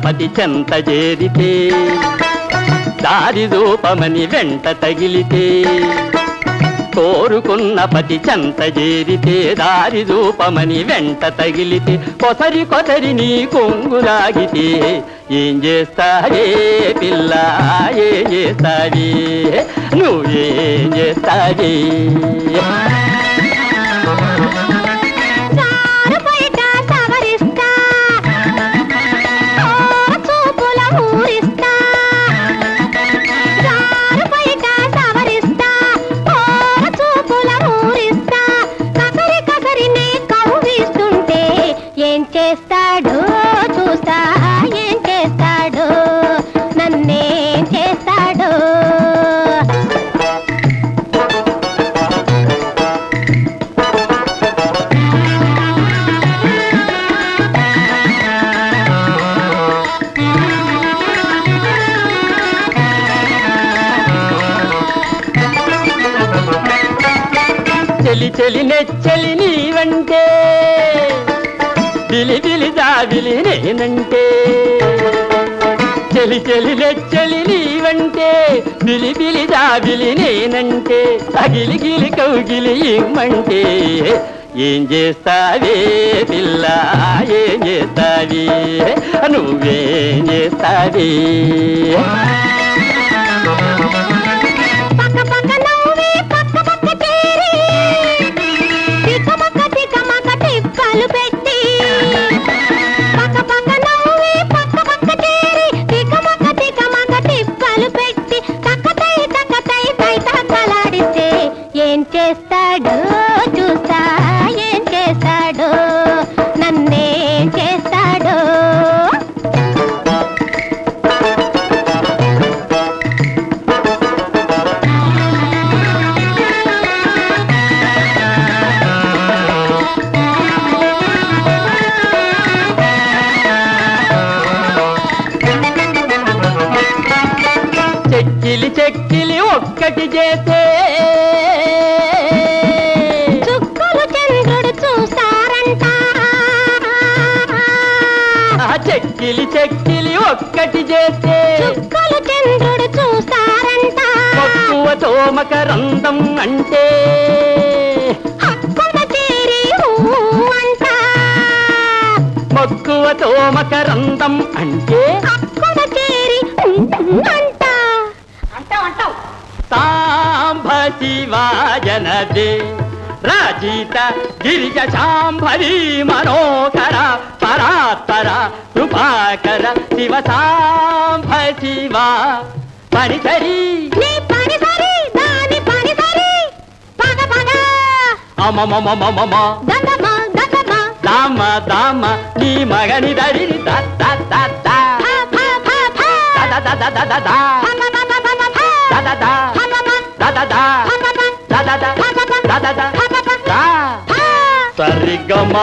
పతి చెంత చేరితే దారి రూపమని వెంట తగిలితే కోరుకున్న పతి చెంత చేరితే దారి రూపమని వెంట తగిలితే కొసరి కొసరి నీ కొంగులాగితే ఏం చేస్తావే పిల్ల ఏం చేస్తావే నువ్వేం చేస్తావే చేస్తాడు చూస్తా ఏం చేస్తాడు నన్నేం చేస్తాడు చెలి చెలి నెచ్చలి నీవంటే బిలి బిలి జాబిలి నేనంటే చెలి చెలి నెచ్చలి నీవంటే బిలి బిలి జాబిలి నేనంటే అగిలి గిలి కౌగిలి ఇమ్మంటే ఏం చేస్తావే పిల్ల ఏం చేస్తావే నువ్వేం చేస్తావే ఏం చేస్తాడు చూస్తా ఏం చేస్తాడు నన్నేం చేస్తాడు చెక్కిలి చెక్కిలి ఒక్కటి చేసే చుక్కలు చంద్రుడు చూస్తారంట చెక్కిలి చెక్కిలి ఒక్కటి చేసే చుక్కలు చంద్రుడు చూస్తారంట మక్కువతో మకరందం అంటే హక్కున చేరి అంట మక్కువతో మకరందం అంటే హక్కున చేరి అంట అంటావు సాంబ శివాజనదే రాజిత గిరిజ శాంభరీ మనోకర పరాత్పర కృపాకర శివ సాంబ శివ పనిసరి దాని పనిసరి పగ పగ అమమమమమ దదమ దదమ దామ దామ నీ మగని దరిని దద దద దద దద దద సరిగమ